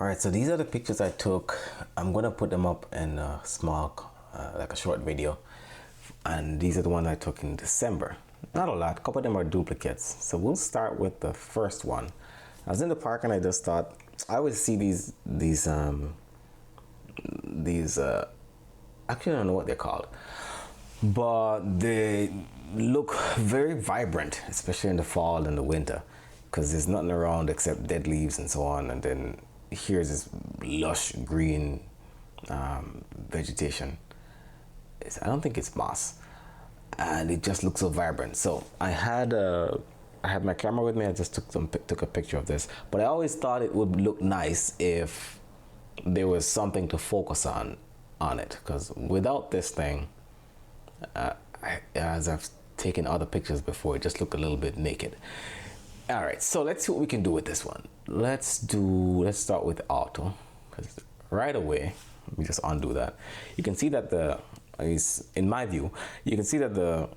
All right, so these are the pictures I took. I'm gonna put them up in a small, like a short video. And these are the ones I took in December. Not a lot, a couple of them are duplicates. So we'll start with the first one. I was in the park and I just thought, I always see these actually I don't know what they're called, but they look very vibrant, especially in the fall and the winter, because there's nothing around except dead leaves and so on. And then here's this lush green vegetation. I don't think it's moss, and it just looks so vibrant. So I had my camera with me. I just took a picture of this, but I always thought it would look nice if there was something to focus on it, because without this thing, as I've taken other pictures before, it just looked a little bit naked. All right, so let's see what we can do with this one. Let's start with auto, because right away, let me just undo that. You can see that in my view, you can see that the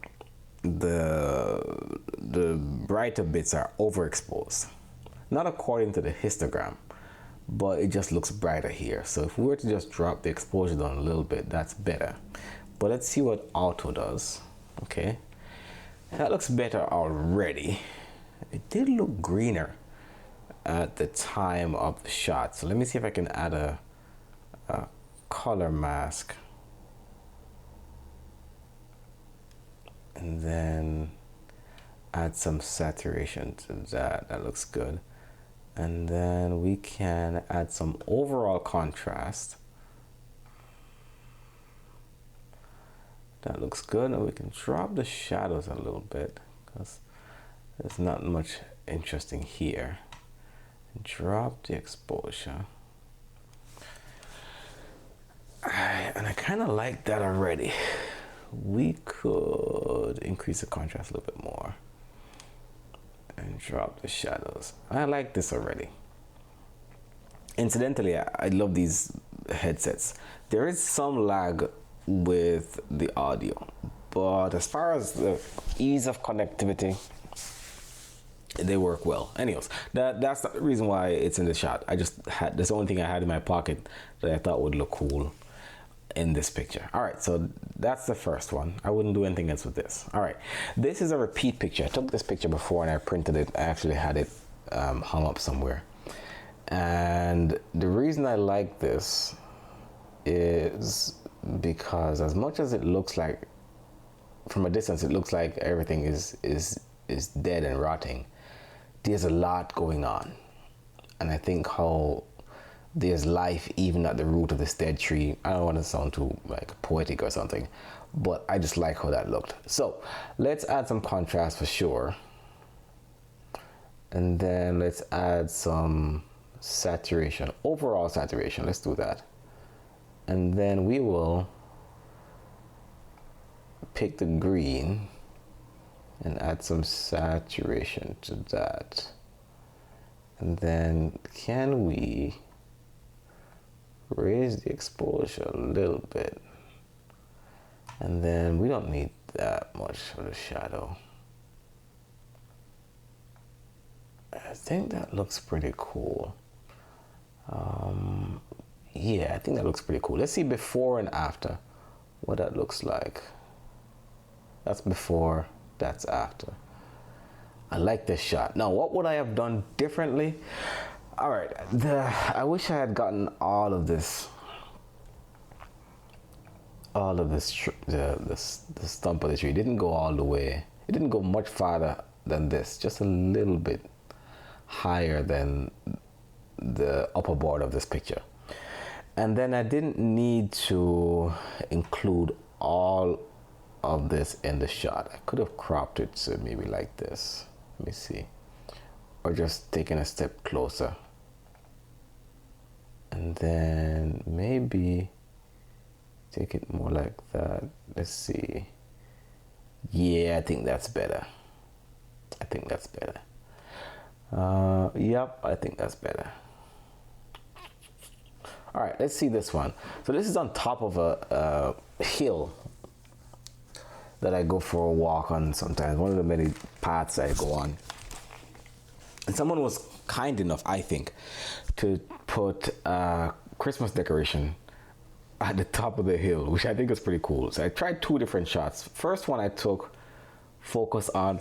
brighter bits are overexposed. Not according to the histogram, but it just looks brighter here. So if we were to just drop the exposure down a little bit, that's better. But let's see what auto does. Okay, that looks better already. It did look greener at the time of the shot. So let me see if I can add a color mask. And then add some saturation to that. That looks good. And then we can add some overall contrast. That looks good. And we can drop the shadows a little bit, because there's not much interesting here. Drop the exposure. And I kind of like that already. We could increase the contrast a little bit more and drop the shadows. I like this already. Incidentally, I love these headsets. There is some lag with the audio, but as far as the ease of connectivity, they work well. Anyways, that's the reason why it's in the shot. That's the only thing I had in my pocket that I thought would look cool in this picture. All right, so that's the first one. I wouldn't do anything else with this. All right, this is a repeat picture. I took this picture before and I printed it. I actually had it hung up somewhere. And the reason I like this is because as much as it looks like, from a distance, it looks like everything is dead and rotting, there's a lot going on. And I think how there's life even at the root of this dead tree. I don't want to sound too like poetic or something, but I just like how that looked. So let's add some contrast for sure. And then let's add some saturation, overall saturation. Let's do that. And then we will pick the green and add some saturation to that. And then can we raise the exposure a little bit? And then we don't need that much for the shadow. I think that looks pretty cool. Yeah, I think that looks pretty cool. Let's see before and after what that looks like. That's before, that's after. I like this shot. Now, what would I have done differently? All right, I wish I had gotten all of this, the stump of the tree. It didn't go all the way. It didn't go much farther than this, just a little bit higher than the upper border of this picture. And then I didn't need to include all of this in the shot. I could have cropped it to maybe like this. Let me see. Or just taken a step closer. And then maybe take it more like that. Let's see. Yeah, I think that's better. I think that's better. Yep, I think that's better. All right, let's see this one. So this is on top of a hill that I go for a walk on sometimes. One of the many paths I go on. And someone was kind enough, I think, to put a Christmas decoration at the top of the hill, which I think is pretty cool. So I tried two different shots. First one I took focus on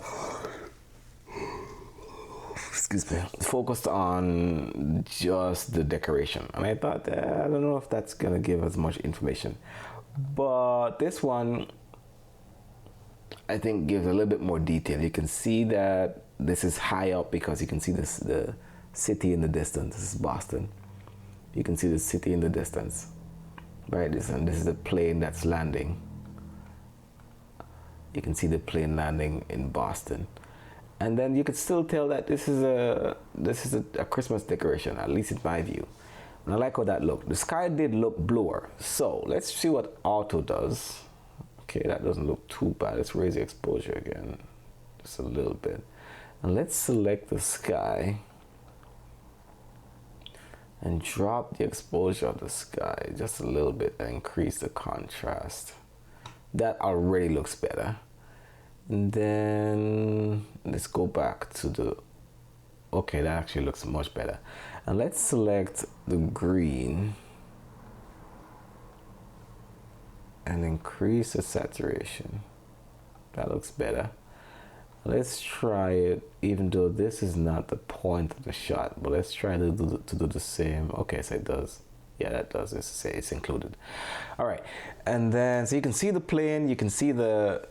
focused on just the decoration, and I thought I don't know if that's gonna give us much information, but this one I think gives a little bit more detail. You can see that this is high up because you can see the city in the distance. This is Boston. You can see the city in the distance, right? This is the plane that's landing. You can see the plane landing in Boston. And then you could still tell that this is a Christmas decoration, at least in my view. And I like how that looked. The sky did look bluer. So let's see what auto does. Okay, that doesn't look too bad. Let's raise the exposure again, just a little bit. And let's select the sky and drop the exposure of the sky just a little bit and increase the contrast. That already looks better. And then let's go back to the, okay, that actually looks much better. And let's select the green and increase the saturation. That looks better. Let's try it, even though this is not the point of the shot, but let's try to do the same. Okay, so it does. Yeah, that does. It's included. All right, and then so you can see the plane, you can see the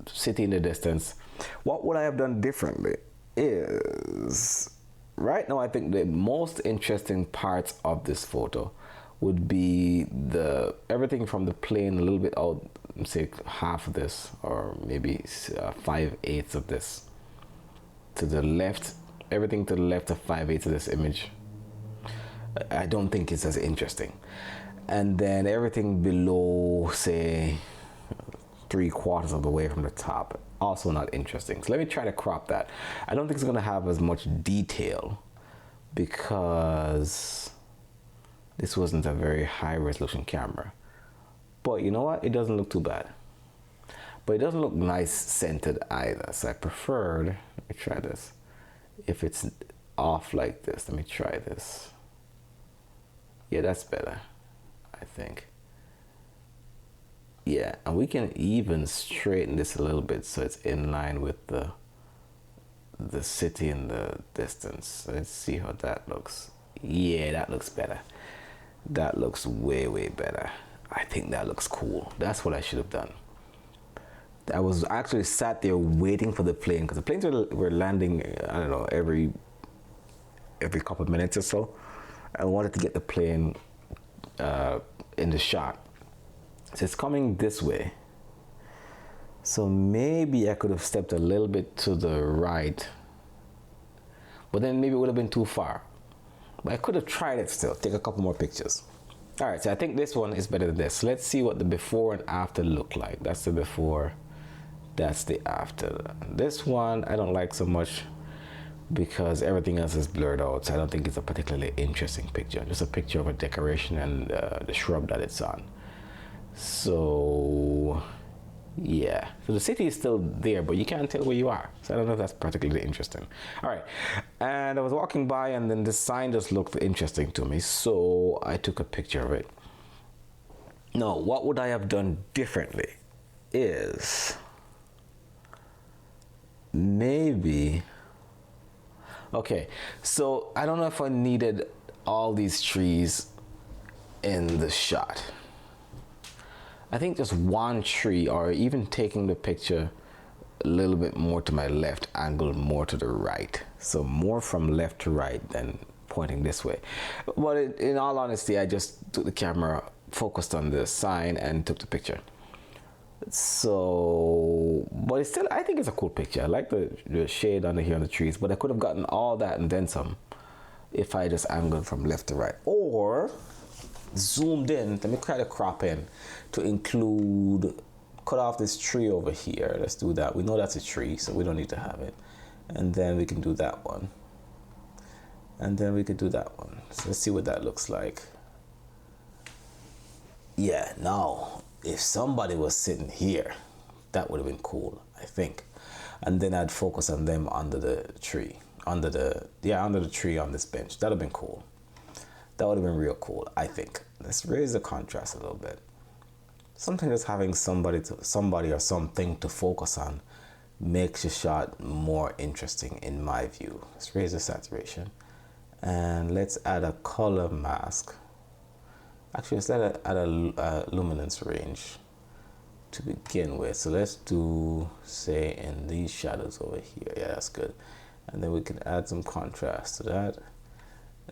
city in the distance. What would I have done differently is, right now I think the most interesting parts of this photo would be everything from the plane a little bit out, say half of this, or maybe 5/8 of this to the left, everything to the left of 5/8 of this image. I don't think it's as interesting. And then everything below, say 3/4 of the way from the top, also not interesting. So let me try to crop that. I don't think it's gonna have as much detail because this wasn't a very high resolution camera. But you know what? It doesn't look too bad. But it doesn't look nice centered either. So I preferred, let me try this. If it's off like this, let me try this. Yeah, that's better, I think. Yeah, and we can even straighten this a little bit so it's in line with the city in the distance. Let's see how that looks. Yeah, that looks better. That looks way, way better. I think that looks cool. That's what I should have done. I was actually sat there waiting for the plane, because the planes were landing, I don't know, every couple of minutes or so. I wanted to get the plane in the shot. So it's coming this way. So maybe I could have stepped a little bit to the right, but then maybe it would have been too far. But I could have tried it still, take a couple more pictures. All right, so I think this one is better than this. Let's see what the before and after look like. That's the before, that's the after. This one I don't like so much because everything else is blurred out. So I don't think it's a particularly interesting picture. Just a picture of a decoration and the shrub that it's on. So yeah, so the city is still there, but you can't tell where you are. So I don't know if that's particularly interesting. All right, and I was walking by and then this sign just looked interesting to me, so I took a picture of it. Now, what would I have done differently is maybe, okay, so I don't know if I needed all these trees in the shot. I think just one tree, or even taking the picture a little bit more to my left, angled more to the right. So more from left to right than pointing this way. But in all honesty, I just took the camera, focused on the sign and took the picture. So, but it's still, I think it's a cool picture. I like the shade under here on the trees, but I could have gotten all that and then some if I just angled from left to right. Or zoomed in, let me try to crop in to include, cut off this tree over here. Let's do that. We know that's a tree, so we don't need to have it. And then we can do that one. And then we could do that one. So let's see what that looks like. Yeah, now, if somebody was sitting here, that would have been cool, I think. And then I'd focus on them under the tree. under the tree on this bench. That would have been cool. That would have been real cool, I think. Let's raise the contrast a little bit. Something just having somebody or something to focus on makes your shot more interesting in my view. Let's raise the saturation and let's add a color mask. Actually, let's add a luminance range to begin with. So let's do, say, in these shadows over here. Yeah, that's good. And then we can add some contrast to that.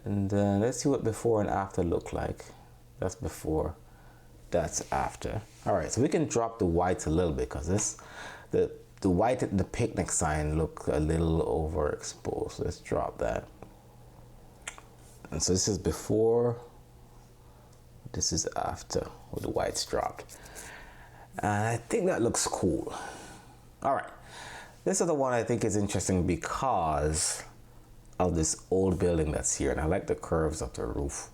And then let's see what before and after look like. That's before, that's after. All right, so we can drop the whites a little bit because the white at the picnic sign look a little overexposed. Let's drop that. And so this is before, this is after with the whites dropped. And I think that looks cool. All right, this other one I think is interesting because of this old building that's here, and I like the curves of the roof.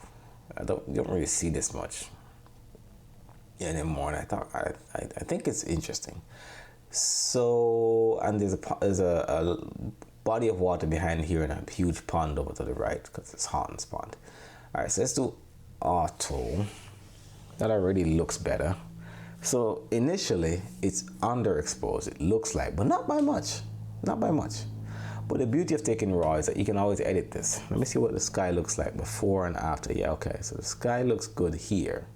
You don't really see this much anymore, and I think it's interesting. So, and there's a body of water behind here and a huge pond over to the right because it's Horton's Pond. All right, so let's do auto. That already looks better. So initially it's underexposed, it looks like, but not by much, not by much. But the beauty of taking raw is that you can always edit this. Let me see what the sky looks like before and after. Yeah, okay, so the sky looks good here.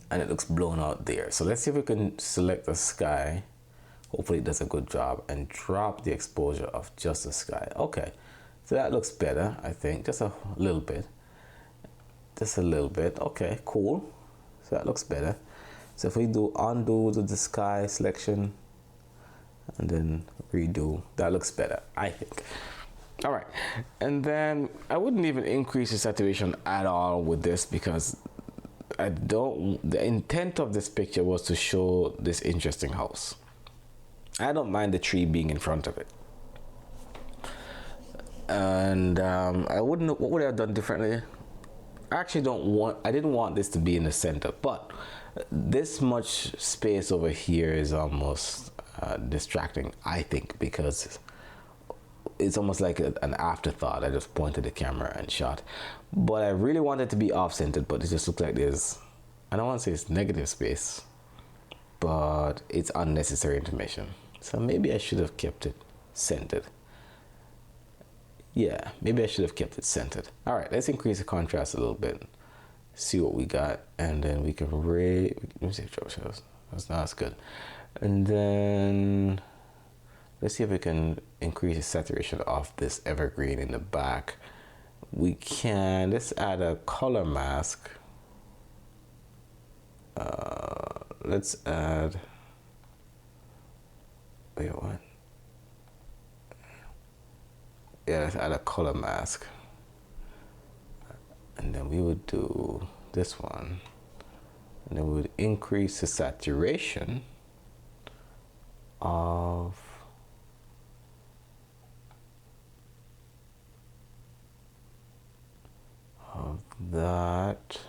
And it looks blown out there. So let's see if we can select the sky. Hopefully it does a good job and drop the exposure of just the sky. Okay, so that looks better, I think, just a little bit. Just a little bit, okay, cool. So that looks better. So if we do undo the sky selection and then redo, that looks better, I think. All right, and then I wouldn't even increase the saturation at all with this because the intent of this picture was to show this interesting house. I don't mind the tree being in front of it. And what would I have done differently? I didn't want this to be in the center, but this much space over here is almost distracting, I think, because it's almost like an afterthought. I just pointed the camera and shot. But I really wanted to be off-centered, but it just looked like there's, I don't want to say it's negative space, but it's unnecessary information. So maybe I should have kept it centered. Yeah, maybe I should have kept it centered. All right, let's increase the contrast a little bit. See what we got, and then we can let me see if it shows. That's good. And then let's see if we can increase the saturation of this evergreen in the back. We can, let's add a color mask. Let's add, wait, what? Yeah, let's add a color mask. And then we would do this one. And then we would increase the saturation of that.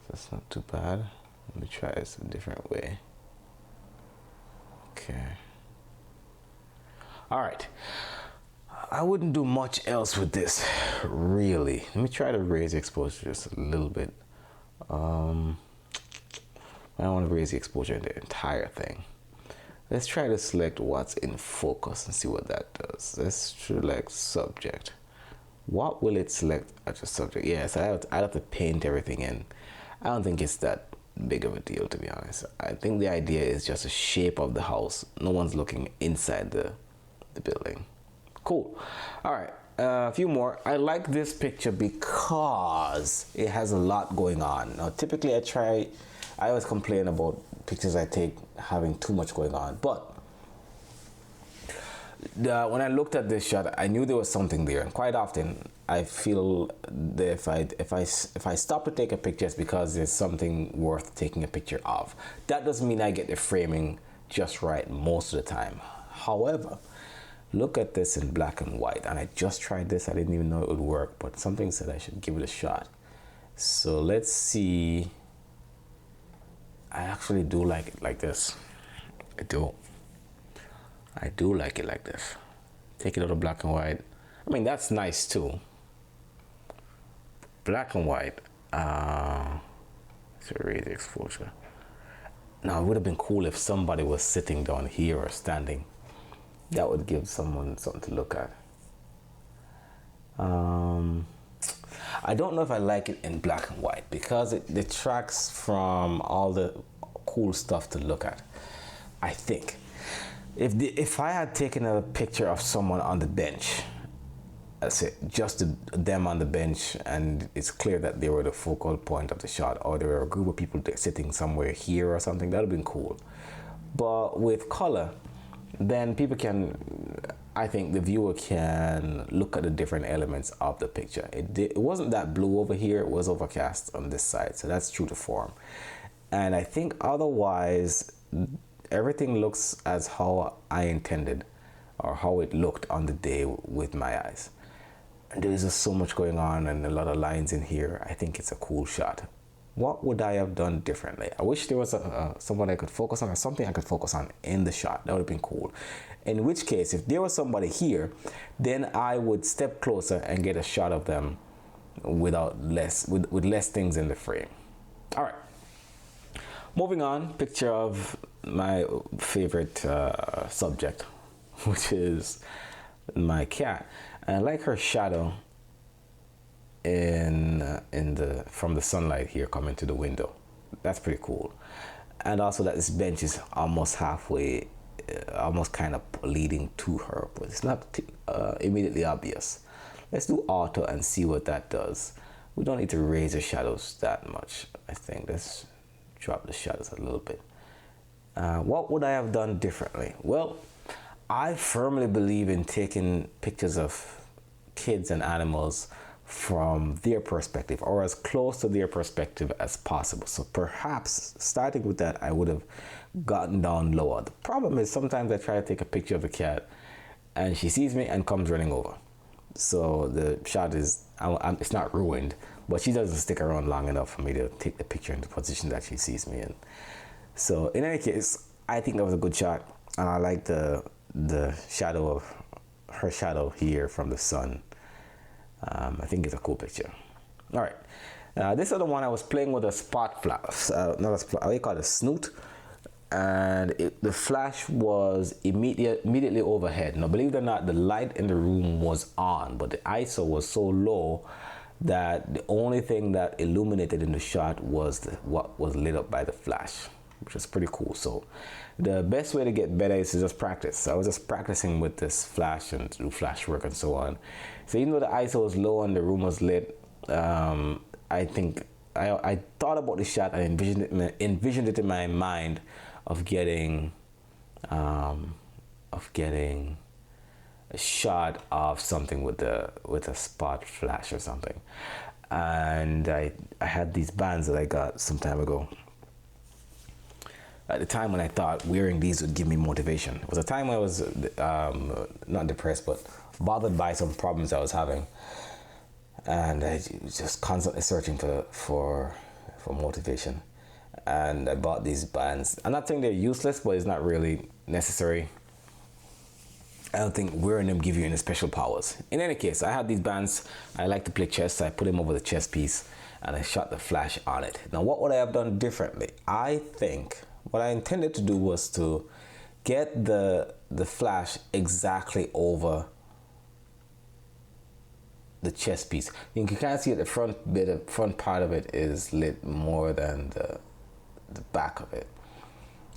That's not too bad. Let me try this a different way. Okay. All right. I wouldn't do much else with this, really. Let me try to raise the exposure just a little bit. I don't want to raise the exposure in the entire thing. Let's try to select what's in focus and see what that does. Let's select subject. What will it select as a subject? Yes, I'd have to paint everything in. I don't think it's that big of a deal, to be honest. I think the idea is just the shape of the house. No one's looking inside the building. Cool. All right, a few more. I like this picture because it has a lot going on. Now, typically I always complain about pictures I take having too much going on, but when I looked at this shot, I knew there was something there. And quite often, I feel that if I stop to take a picture, it's because there's something worth taking a picture of. That doesn't mean I get the framing just right most of the time. However, look at this in black and white, and I just tried this. I didn't even know it would work, but something said I should give it a shot. So let's see. I actually do like it like this. I do. I do like it like this. Take it out of black and white. I mean, that's nice too. Black and white. So raise the exposure. Now, it would have been cool if somebody was sitting down here or standing. That would give someone something to look at. I don't know if I like it in black and white because it detracts from all the cool stuff to look at. I think if I had taken a picture of someone on the bench, that's it, just them on the bench, and it's clear that they were the focal point of the shot, or there were a group of people sitting somewhere here or something, that would have been cool. But with color, then people can, I think the viewer can look at the different elements of the picture. It wasn't that blue over here, it was overcast on this side, so that's true to form. And I think otherwise, everything looks as how I intended, or how it looked on the day with my eyes. And there's just so much going on and a lot of lines in here. I think it's a cool shot. What would I have done differently? I wish there was someone I could focus on, or something I could focus on in the shot. That would have been cool. In which case, if there was somebody here, then I would step closer and get a shot of them with less things in the frame. All right. Moving on, picture of my favorite subject, which is my cat. And I like her shadow from the sunlight here coming to the window. That's pretty cool. And also that this bench is almost halfway, almost kind of leading to her, but it's not immediately obvious. Let's do auto and see what that does. We don't need to raise the shadows that much, I think. Let's drop the shadows a little bit. What would I have done differently? Well, I firmly believe in taking pictures of kids and animals from their perspective, or as close to their perspective as possible. So perhaps starting with that, I would have gotten down lower. The problem is sometimes I try to take a picture of the cat and she sees me and comes running over. So the shot is, it's not ruined, but she doesn't stick around long enough for me to take the picture in the position that she sees me in. So in any case, I think that was a good shot, and I like the shadow of her shadow here from the sun. I think it's a cool picture. All right, this other one I was playing with a spot flash, not a spot, what do you call it, a snoot, and the flash was immediately overhead. Now, believe it or not, the light in the room was on, but the ISO was so low that the only thing that illuminated in the shot was what was lit up by the flash, which is pretty cool. So the best way to get better is to just practice. I was just practicing with this flash and do flash work and so on. So even though the ISO was low and the room was lit, I think I thought about the shot and envisioned it in my mind of getting a shot of something with a spot flash or something. And I had these bands that I got some time ago. At the time when I thought wearing these would give me motivation. It was a time when I was not depressed, but bothered by some problems I was having. And I was just constantly searching for motivation. And I bought these bands. I'm not saying they're useless, but it's not really necessary. I don't think wearing them give you any special powers. In any case, I had these bands. I like to play chess, so I put them over the chess piece and I shot the flash on it. Now, what would I have done differently? I think what I intended to do was to get the flash exactly over the chess piece. You can kind of see that the front part of it is lit more than the back of it.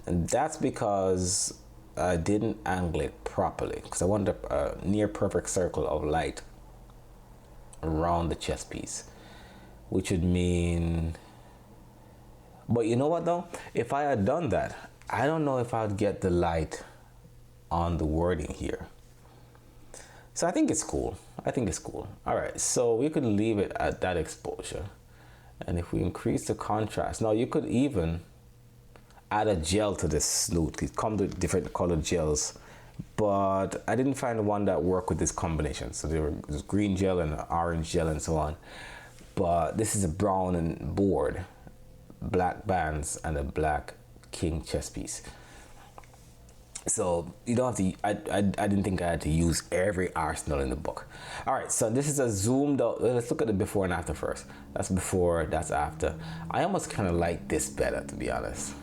And that's because I didn't angle it properly, because I wanted a near perfect circle of light around the chess piece, which would mean, but you know what though, if I had done that, I don't know if I'd get the light on the wording here. So I think it's cool. All right, so we could leave it at that exposure, and if we increase the contrast, now you could even add a gel to this snoot. It comes with different colored gels, but I didn't find one that worked with this combination. So there was green gel and orange gel and so on. But this is a brown and board, black bands, and a black king chess piece. So you don't have to. I didn't think I had to use every arsenal in the book. All right, so this is a zoomed out. Let's look at the before and after first. That's before. That's after. I almost kind of like this better, to be honest,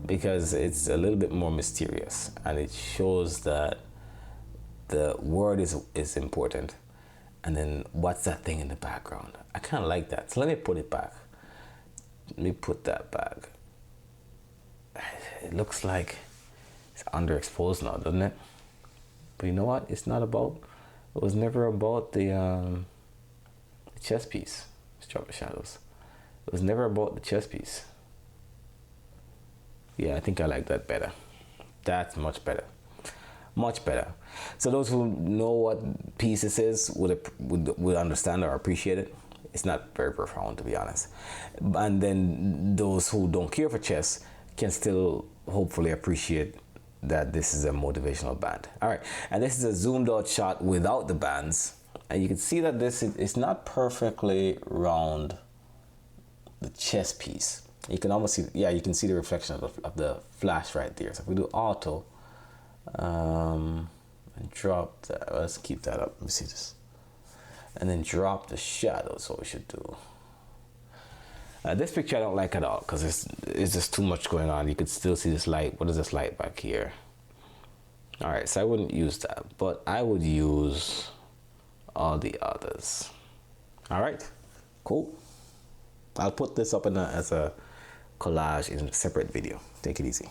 because it's a little bit more mysterious and it shows that the word is important, and then what's that thing in the background. I kind of like that. So let me put it back. Let me put that back. It looks like it's underexposed now, doesn't it? But you know what? It's not about. It was never about the chess piece. Stroke of Shadows. It was never about the chess piece. Yeah, I think I like that better. That's much better. Much better. So those who know what piece this is would understand or appreciate it. It's not very profound, to be honest. And then those who don't care for chess can still hopefully appreciate that this is a motivational band. All right, and this is a zoomed out shot without the bands, and you can see that this is not perfectly round the chess piece. You can almost see, yeah, you can see the reflection of the flash right there. So if we do auto and drop that, let's keep that up. Let me see this, and then drop the shadows. What we should do. This picture I don't like at all because it's just too much going on. You could still see this light. What is this light back here? All right, so I wouldn't use that, but I would use all the others. All right, cool. I'll put this up as a collage in a separate video. Take it easy.